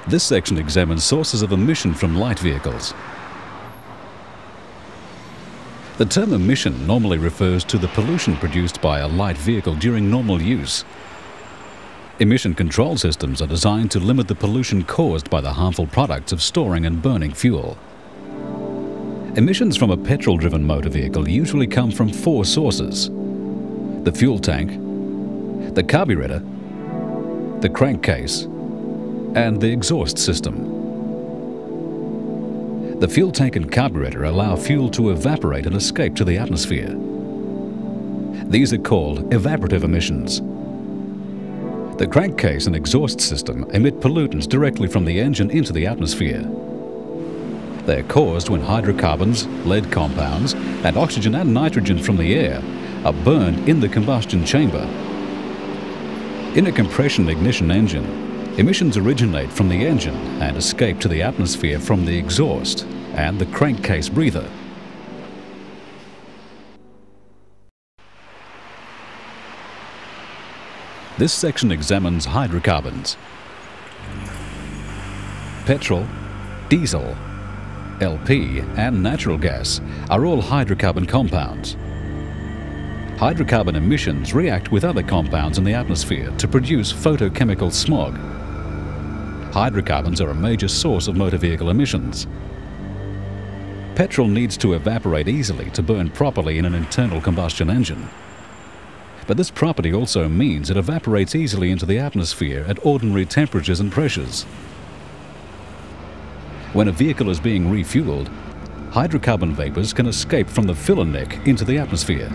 This section examines sources of emission from light vehicles. The term emission normally refers to the pollution produced by a light vehicle during normal use. Emission control systems are designed to limit the pollution caused by the harmful products of storing and burning fuel. Emissions from a petrol-driven motor vehicle usually come from four sources: the fuel tank, the carburetor, the crankcase, and the exhaust system. The fuel tank and carburetor allow fuel to evaporate and escape to the atmosphere. These are called evaporative emissions. The crankcase and exhaust system emit pollutants directly from the engine into the atmosphere. They are caused when hydrocarbons, lead compounds, and oxygen and nitrogen from the air are burned in the combustion chamber. In a compression ignition engine, emissions originate from the engine and escape to the atmosphere from the exhaust and the crankcase breather. This section examines hydrocarbons. Petrol, diesel, LP and natural gas are all hydrocarbon compounds. Hydrocarbon emissions react with other compounds in the atmosphere to produce photochemical smog. Hydrocarbons are a major source of motor vehicle emissions. Petrol needs to evaporate easily to burn properly in an internal combustion engine. But this property also means it evaporates easily into the atmosphere at ordinary temperatures and pressures. When a vehicle is being refueled, hydrocarbon vapors can escape from the filler neck into the atmosphere.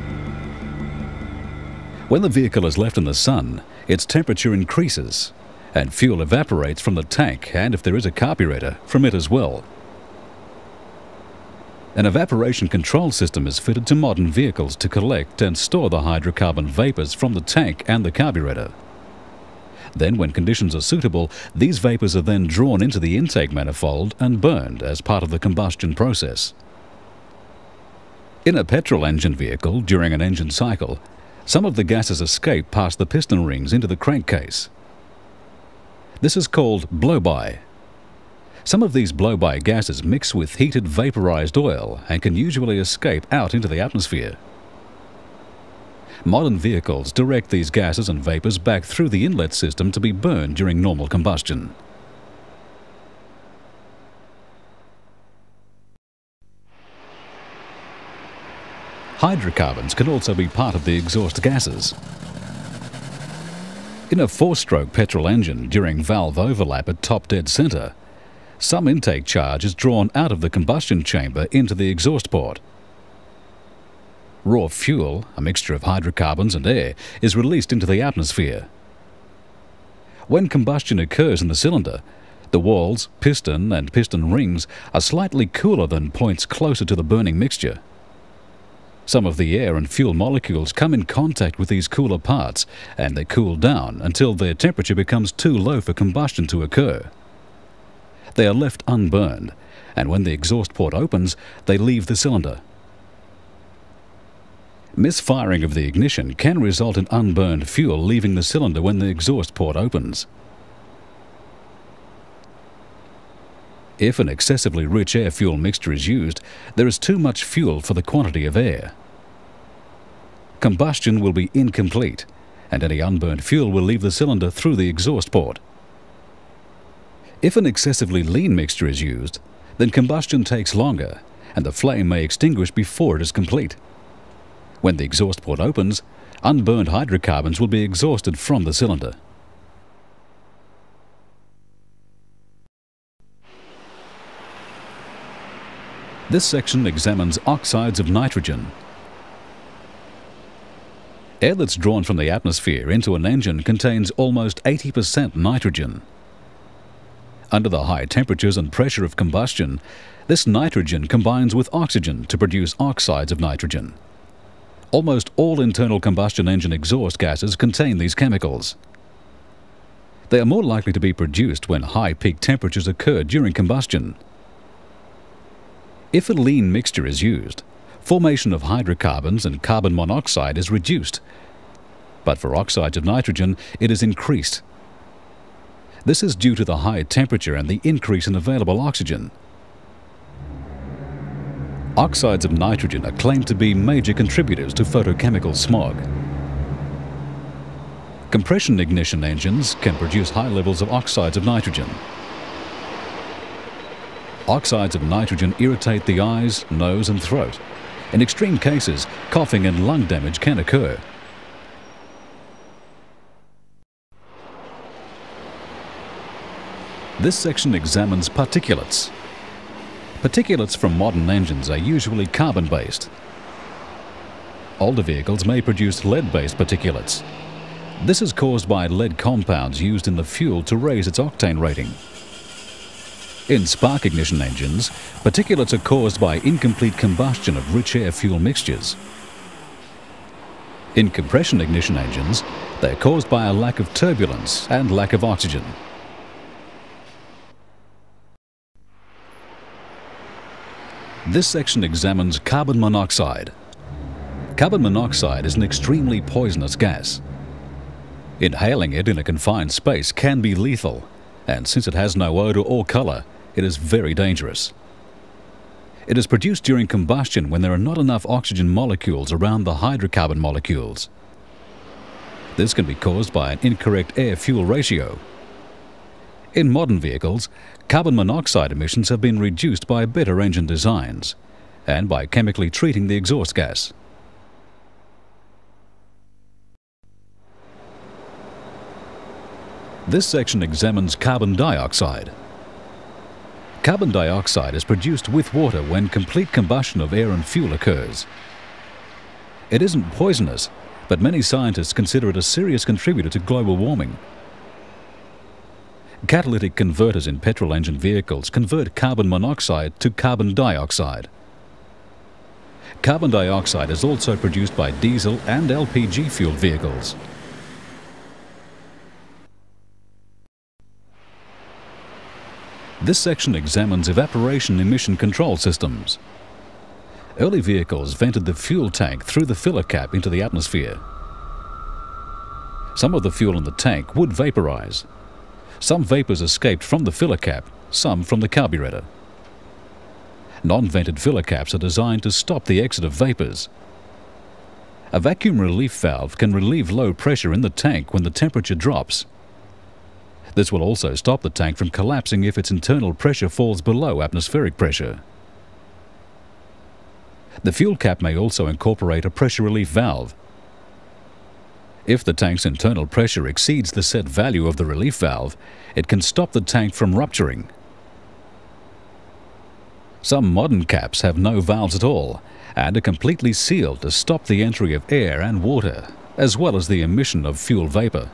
When the vehicle is left in the sun, its temperature increases, and fuel evaporates from the tank and, if there is a carburetor, from it as well. An evaporation control system is fitted to modern vehicles to collect and store the hydrocarbon vapors from the tank and the carburetor. Then, when conditions are suitable, these vapors are then drawn into the intake manifold and burned as part of the combustion process. In a petrol engine vehicle, during an engine cycle, some of the gases escape past the piston rings into the crankcase. This is called blow-by. Some of these blow-by gases mix with heated vaporized oil and can usually escape out into the atmosphere. Modern vehicles direct these gases and vapors back through the inlet system to be burned during normal combustion. Hydrocarbons can also be part of the exhaust gases. In a 4-stroke petrol engine during valve overlap at top dead center, some intake charge is drawn out of the combustion chamber into the exhaust port. Raw fuel, a mixture of hydrocarbons and air, is released into the atmosphere. When combustion occurs in the cylinder, the walls, piston and piston rings are slightly cooler than points closer to the burning mixture. Some of the air and fuel molecules come in contact with these cooler parts and they cool down until their temperature becomes too low for combustion to occur. They are left unburned, and when the exhaust port opens, they leave the cylinder. Misfiring of the ignition can result in unburned fuel leaving the cylinder when the exhaust port opens. If an excessively rich air-fuel mixture is used, there is too much fuel for the quantity of air. Combustion will be incomplete, and any unburned fuel will leave the cylinder through the exhaust port. If an excessively lean mixture is used, then combustion takes longer, and the flame may extinguish before it is complete. When the exhaust port opens, unburned hydrocarbons will be exhausted from the cylinder. This section examines oxides of nitrogen. Air that's drawn from the atmosphere into an engine contains almost 80% nitrogen. Under the high temperatures and pressure of combustion, this nitrogen combines with oxygen to produce oxides of nitrogen. Almost all internal combustion engine exhaust gases contain these chemicals. They are more likely to be produced when high peak temperatures occur during combustion. If a lean mixture is used, formation of hydrocarbons and carbon monoxide is reduced, but for oxides of nitrogen it is increased. This is due to the high temperature and the increase in available oxygen. Oxides of nitrogen are claimed to be major contributors to photochemical smog. Compression ignition engines can produce high levels of oxides of nitrogen. Oxides of nitrogen irritate the eyes, nose and throat. In extreme cases, coughing and lung damage can occur. This section examines particulates. Particulates from modern engines are usually carbon-based. Older vehicles may produce lead-based particulates. This is caused by lead compounds used in the fuel to raise its octane rating. In spark ignition engines, particulates are caused by incomplete combustion of rich air fuel mixtures. In compression ignition engines, they are caused by a lack of turbulence and lack of oxygen. This section examines carbon monoxide. Carbon monoxide is an extremely poisonous gas. Inhaling it in a confined space can be lethal, and since it has no odor or color, it is very dangerous. It is produced during combustion when there are not enough oxygen molecules around the hydrocarbon molecules. This can be caused by an incorrect air-fuel ratio. In modern vehicles, carbon monoxide emissions have been reduced by better engine designs and by chemically treating the exhaust gas. This section examines carbon dioxide. Carbon dioxide is produced with water when complete combustion of air and fuel occurs. It isn't poisonous, but many scientists consider it a serious contributor to global warming. Catalytic converters in petrol engine vehicles convert carbon monoxide to carbon dioxide. Carbon dioxide is also produced by diesel and LPG fueled vehicles. This section examines evaporation emission control systems. Early vehicles vented the fuel tank through the filler cap into the atmosphere. Some of the fuel in the tank would vaporize. Some vapors escaped from the filler cap, some from the carburetor. Non-vented filler caps are designed to stop the exit of vapors. A vacuum relief valve can relieve low pressure in the tank when the temperature drops. This will also stop the tank from collapsing if its internal pressure falls below atmospheric pressure. The fuel cap may also incorporate a pressure relief valve. If the tank's internal pressure exceeds the set value of the relief valve, it can stop the tank from rupturing. Some modern caps have no valves at all and are completely sealed to stop the entry of air and water, as well as the emission of fuel vapor.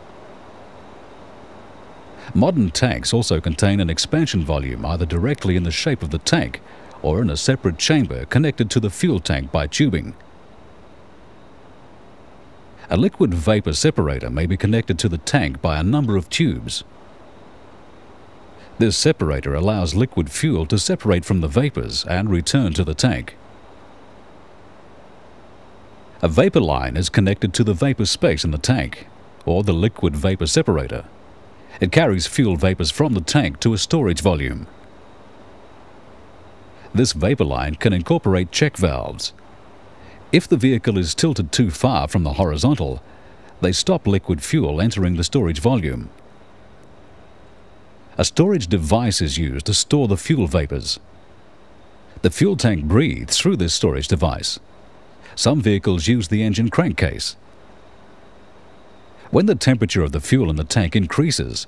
Modern tanks also contain an expansion volume either directly in the shape of the tank or in a separate chamber connected to the fuel tank by tubing. A liquid vapor separator may be connected to the tank by a number of tubes. This separator allows liquid fuel to separate from the vapors and return to the tank. A vapor line is connected to the vapor space in the tank, or the liquid vapor separator. It carries fuel vapors from the tank to a storage volume. This vapor line can incorporate check valves. If the vehicle is tilted too far from the horizontal, they stop liquid fuel entering the storage volume. A storage device is used to store the fuel vapors. The fuel tank breathes through this storage device. Some vehicles use the engine crankcase. When the temperature of the fuel in the tank increases,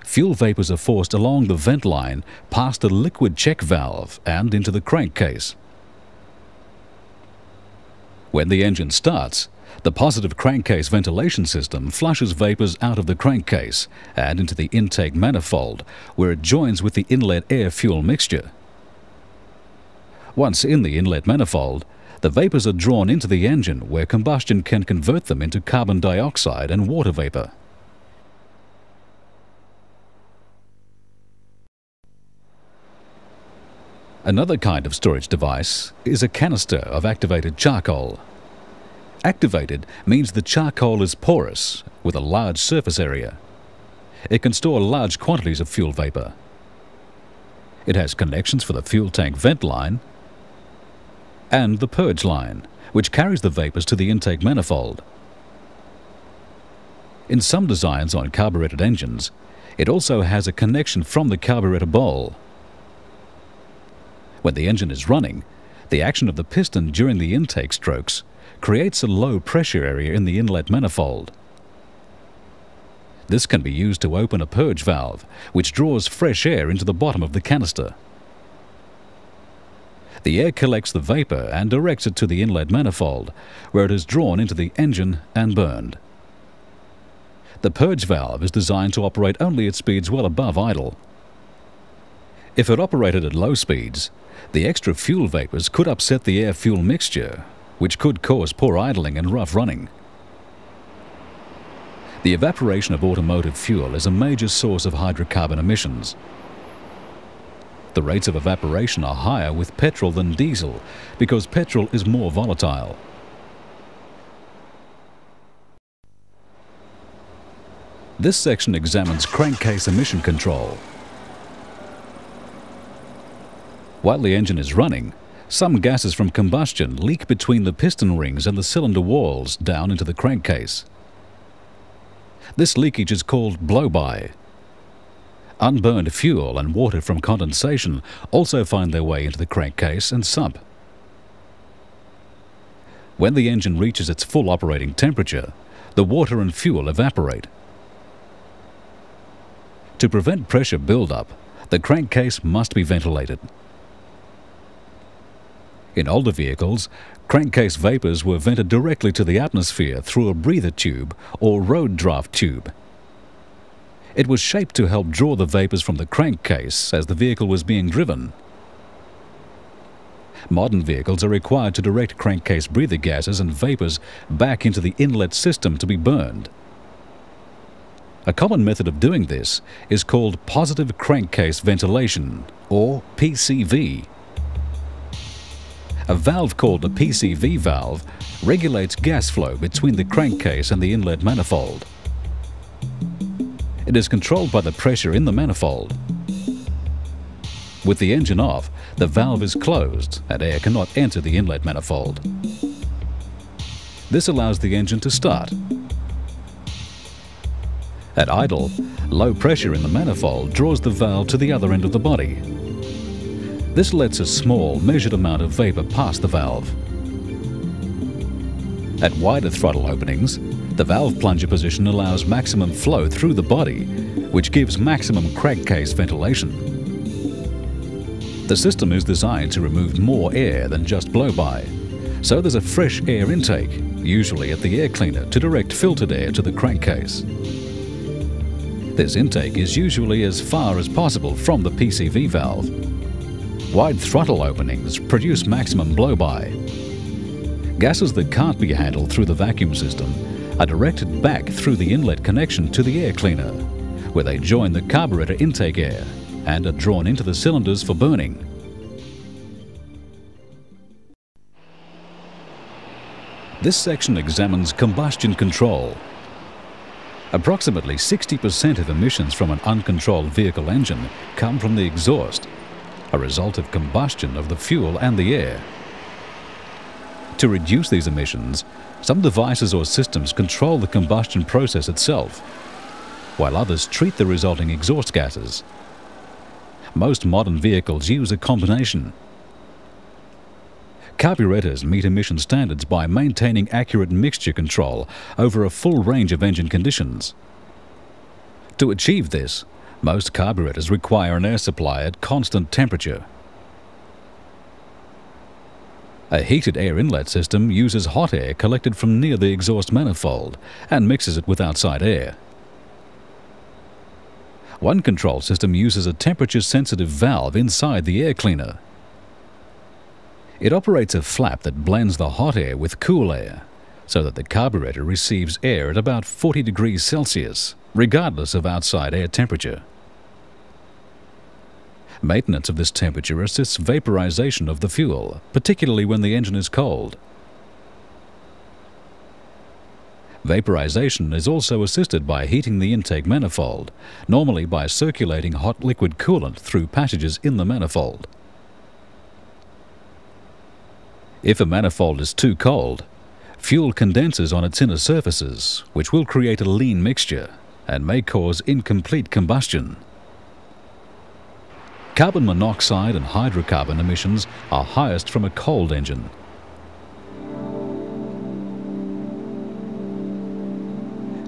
fuel vapors are forced along the vent line past a liquid check valve and into the crankcase. When the engine starts, the positive crankcase ventilation system flushes vapors out of the crankcase and into the intake manifold, where it joins with the inlet air-fuel mixture. Once in the inlet manifold, the vapors are drawn into the engine, where combustion can convert them into carbon dioxide and water vapor. Another kind of storage device is a canister of activated charcoal. Activated means the charcoal is porous with a large surface area. It can store large quantities of fuel vapor. It has connections for the fuel tank vent line and the purge line, which carries the vapors to the intake manifold. In some designs on carbureted engines, it also has a connection from the carburetor bowl. When the engine is running, the action of the piston during the intake strokes creates a low pressure area in the inlet manifold. This can be used to open a purge valve, which draws fresh air into the bottom of the canister. The air collects the vapor and directs it to the inlet manifold, where it is drawn into the engine and burned. The purge valve is designed to operate only at speeds well above idle. If it operated at low speeds, the extra fuel vapors could upset the air-fuel mixture, which could cause poor idling and rough running. The evaporation of automotive fuel is a major source of hydrocarbon emissions. The rates of evaporation are higher with petrol than diesel because petrol is more volatile. This section examines crankcase emission control. While the engine is running, some gases from combustion leak between the piston rings and the cylinder walls down into the crankcase. This leakage is called blow-by. Unburned fuel and water from condensation also find their way into the crankcase and sump. When the engine reaches its full operating temperature, the water and fuel evaporate. To prevent pressure buildup, the crankcase must be ventilated. In older vehicles, crankcase vapors were vented directly to the atmosphere through a breather tube or road draft tube. It was shaped to help draw the vapors from the crankcase as the vehicle was being driven. Modern vehicles are required to direct crankcase breather gases and vapors back into the inlet system to be burned. A common method of doing this is called positive crankcase ventilation, or PCV. A valve called a PCV valve regulates gas flow between the crankcase and the inlet manifold. It is controlled by the pressure in the manifold. With the engine off, the valve is closed and air cannot enter the inlet manifold. This allows the engine to start. At idle, low pressure in the manifold draws the valve to the other end of the body. This lets a small, measured amount of vapor pass the valve. At wider throttle openings, the valve plunger position allows maximum flow through the body, which gives maximum crankcase ventilation. The system is designed to remove more air than just blow-by, so there's a fresh air intake, usually at the air cleaner, to direct filtered air to the crankcase. This intake is usually as far as possible from the PCV valve. Wide throttle openings produce maximum blow-by. Gases that can't be handled through the vacuum system are directed back through the inlet connection to the air cleaner, where they join the carburetor intake air and are drawn into the cylinders for burning. This section examines combustion control. Approximately 60% of emissions from an uncontrolled vehicle engine come from the exhaust, a result of combustion of the fuel and the air. To reduce these emissions, some devices or systems control the combustion process itself, while others treat the resulting exhaust gases. Most modern vehicles use a combination. Carburetors meet emission standards by maintaining accurate mixture control over a full range of engine conditions. To achieve this, most carburetors require an air supply at constant temperature. A heated air inlet system uses hot air collected from near the exhaust manifold and mixes it with outside air. One control system uses a temperature-sensitive valve inside the air cleaner. It operates a flap that blends the hot air with cool air, so that the carburetor receives air at about 40 degrees Celsius, regardless of outside air temperature. Maintenance of this temperature assists vaporization of the fuel, particularly when the engine is cold. Vaporization is also assisted by heating the intake manifold, normally by circulating hot liquid coolant through passages in the manifold. If a manifold is too cold, fuel condenses on its inner surfaces, which will create a lean mixture and may cause incomplete combustion. Carbon monoxide and hydrocarbon emissions are highest from a cold engine.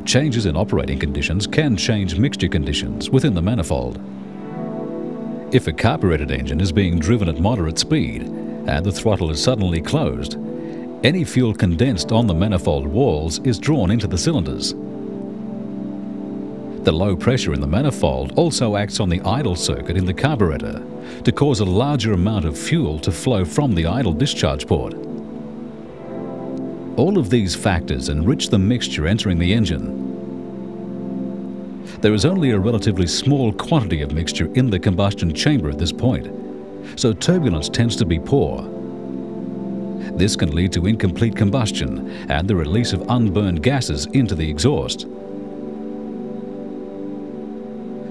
Changes in operating conditions can change mixture conditions within the manifold. If a carbureted engine is being driven at moderate speed and the throttle is suddenly closed, any fuel condensed on the manifold walls is drawn into the cylinders. The low pressure in the manifold also acts on the idle circuit in the carburetor to cause a larger amount of fuel to flow from the idle discharge port. All of these factors enrich the mixture entering the engine. There is only a relatively small quantity of mixture in the combustion chamber at this point, so turbulence tends to be poor. This can lead to incomplete combustion and the release of unburned gases into the exhaust.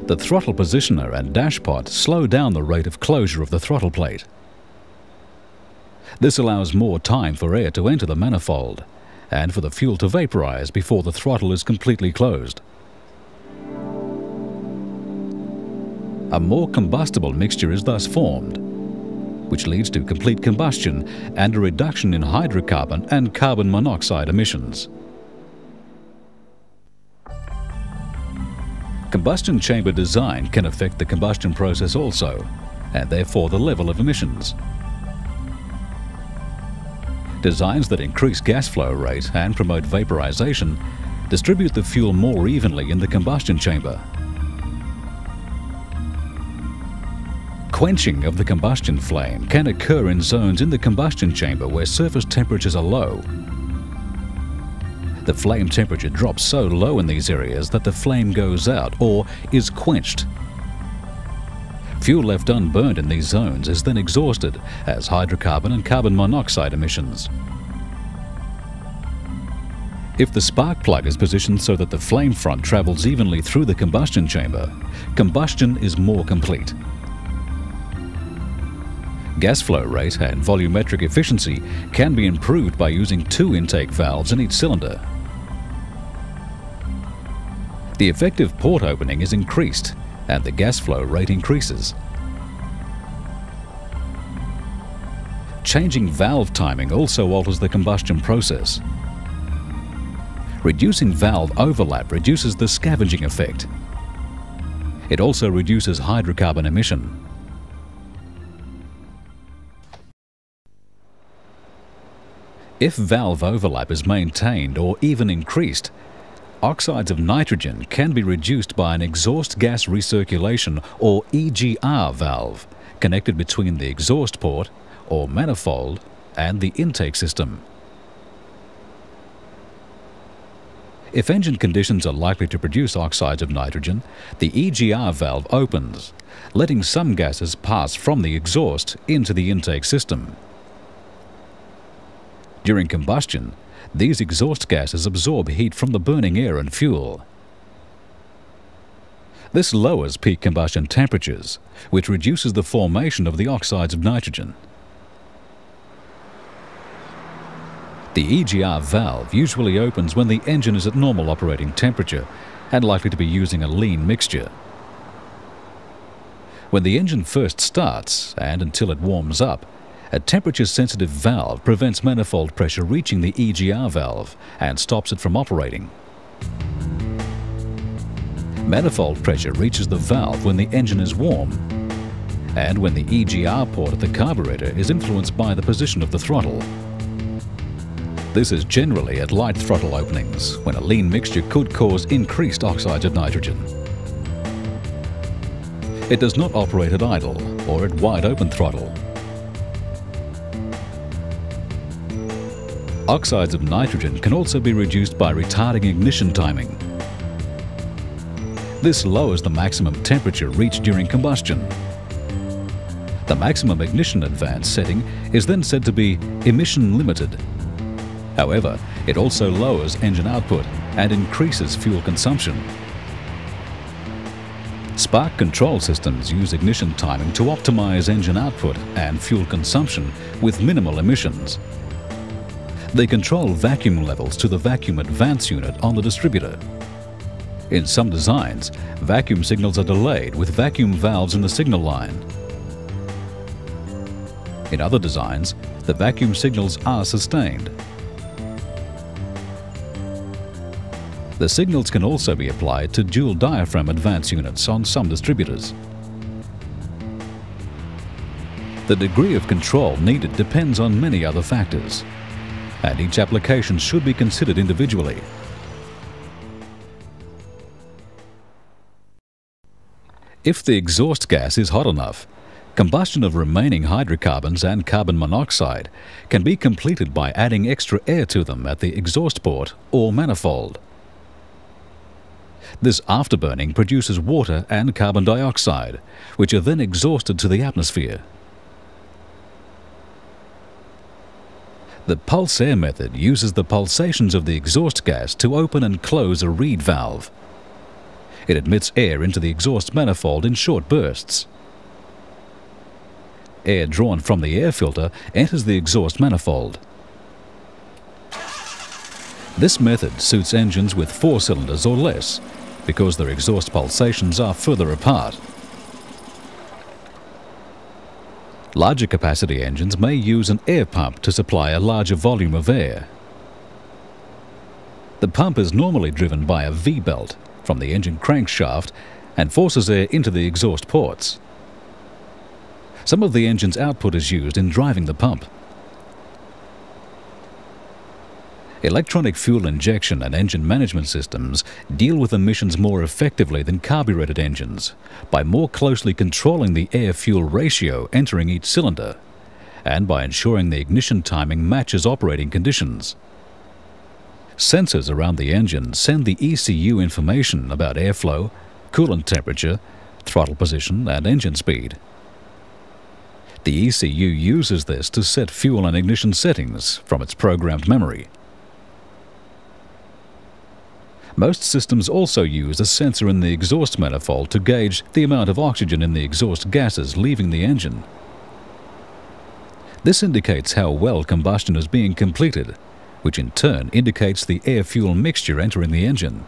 The throttle positioner and dash pot slow down the rate of closure of the throttle plate. This allows more time for air to enter the manifold and for the fuel to vaporize before the throttle is completely closed. A more combustible mixture is thus formed, which leads to complete combustion and a reduction in hydrocarbon and carbon monoxide emissions. Combustion chamber design can affect the combustion process also, and therefore the level of emissions. Designs that increase gas flow rate and promote vaporization distribute the fuel more evenly in the combustion chamber. Quenching of the combustion flame can occur in zones in the combustion chamber where surface temperatures are low. The flame temperature drops so low in these areas that the flame goes out or is quenched. Fuel left unburned in these zones is then exhausted as hydrocarbon and carbon monoxide emissions. If the spark plug is positioned so that the flame front travels evenly through the combustion chamber, combustion is more complete. Gas flow rate and volumetric efficiency can be improved by using 2 intake valves in each cylinder. The effective port opening is increased and the gas flow rate increases. Changing valve timing also alters the combustion process. Reducing valve overlap reduces the scavenging effect. It also reduces hydrocarbon emission. If valve overlap is maintained or even increased, oxides of nitrogen can be reduced by an exhaust gas recirculation or EGR valve connected between the exhaust port or manifold and the intake system. If engine conditions are likely to produce oxides of nitrogen, the EGR valve opens, letting some gases pass from the exhaust into the intake system. During combustion, these exhaust gases absorb heat from the burning air and fuel. This lowers peak combustion temperatures, which reduces the formation of the oxides of nitrogen. The EGR valve usually opens when the engine is at normal operating temperature and likely to be using a lean mixture. When the engine first starts and until it warms up, a temperature-sensitive valve prevents manifold pressure reaching the EGR valve and stops it from operating. Manifold pressure reaches the valve when the engine is warm and when the EGR port of the carburetor is influenced by the position of the throttle. This is generally at light throttle openings, when a lean mixture could cause increased oxides of nitrogen. It does not operate at idle or at wide open throttle. Oxides of nitrogen can also be reduced by retarding ignition timing. This lowers the maximum temperature reached during combustion. The maximum ignition advance setting is then said to be emission limited. However, It also lowers engine output and increases fuel consumption. Spark control systems use ignition timing to optimize engine output and fuel consumption with minimal emissions. They control vacuum levels to the vacuum advance unit on the distributor. In some designs, vacuum signals are delayed with vacuum valves in the signal line. In other designs, the vacuum signals are sustained. The signals can also be applied to dual diaphragm advance units on some distributors. The degree of control needed depends on many other factors, and each application should be considered individually. If the exhaust gas is hot enough, combustion of remaining hydrocarbons and carbon monoxide can be completed by adding extra air to them at the exhaust port or manifold. This afterburning produces water and carbon dioxide, which are then exhausted to the atmosphere. The pulse air method uses the pulsations of the exhaust gas to open and close a reed valve. It admits air into the exhaust manifold in short bursts. Air drawn from the air filter enters the exhaust manifold. This method suits engines with 4 cylinders or less, because their exhaust pulsations are further apart. Larger capacity engines may use an air pump to supply a larger volume of air. The pump is normally driven by a V-belt from the engine crankshaft and forces air into the exhaust ports. Some of the engine's output is used in driving the pump. Electronic fuel injection and engine management systems deal with emissions more effectively than carbureted engines by more closely controlling the air-fuel ratio entering each cylinder and by ensuring the ignition timing matches operating conditions. Sensors around the engine send the ECU information about airflow, coolant temperature, throttle position and engine speed. The ECU uses this to set fuel and ignition settings from its programmed memory. Most systems also use a sensor in the exhaust manifold to gauge the amount of oxygen in the exhaust gases leaving the engine. This indicates how well combustion is being completed, which in turn indicates the air-fuel mixture entering the engine.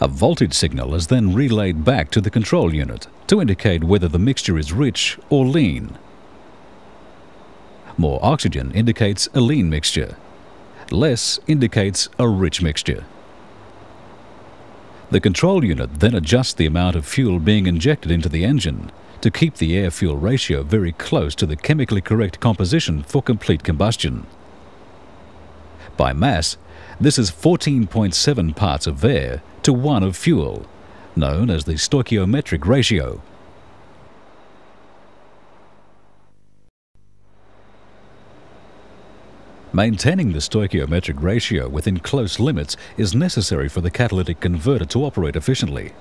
A voltage signal is then relayed back to the control unit to indicate whether the mixture is rich or lean. More oxygen indicates a lean mixture. Less indicates a rich mixture. The control unit then adjusts the amount of fuel being injected into the engine to keep the air-fuel ratio very close to the chemically correct composition for complete combustion. By mass, this is 14.7 parts of air to 1 of fuel, known as the stoichiometric ratio. Maintaining the stoichiometric ratio within close limits is necessary for the catalytic converter to operate efficiently.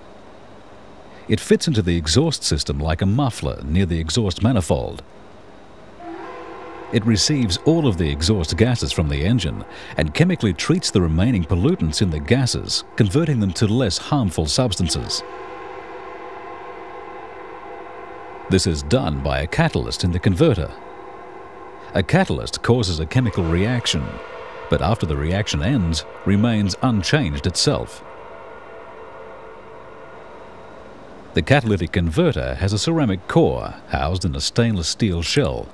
It fits into the exhaust system like a muffler near the exhaust manifold. It receives all of the exhaust gases from the engine and chemically treats the remaining pollutants in the gases, converting them to less harmful substances. This is done by a catalyst in the converter. A catalyst causes a chemical reaction, but after the reaction ends, remains unchanged itself. The catalytic converter has a ceramic core housed in a stainless steel shell.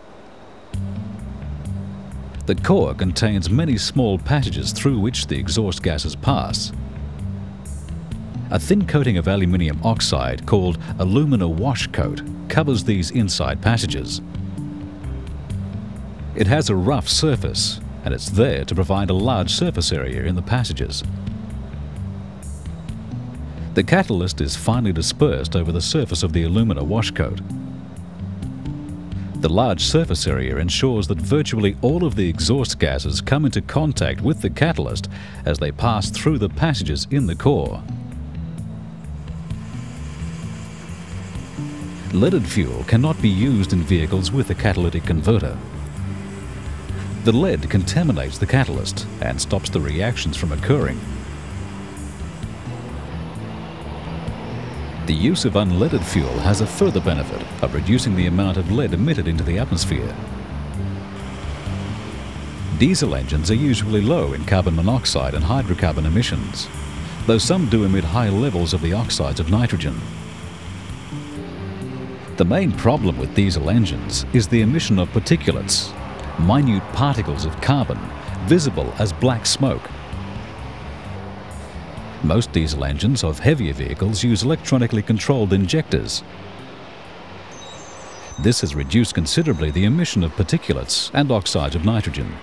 The core contains many small passages through which the exhaust gases pass. A thin coating of aluminium oxide called alumina wash coat covers these inside passages. It has a rough surface, and it's there to provide a large surface area in the passages. The catalyst is finely dispersed over the surface of the alumina wash coat. The large surface area ensures that virtually all of the exhaust gases come into contact with the catalyst as they pass through the passages in the core. Leaded fuel cannot be used in vehicles with a catalytic converter. The lead contaminates the catalyst and stops the reactions from occurring. The use of unleaded fuel has a further benefit of reducing the amount of lead emitted into the atmosphere. Diesel engines are usually low in carbon monoxide and hydrocarbon emissions, though some do emit high levels of the oxides of nitrogen. The main problem with diesel engines is the emission of particulates, minute particles of carbon visible as black smoke. Most diesel engines of heavier vehicles use electronically controlled injectors. This has reduced considerably the emission of particulates and oxides of nitrogen.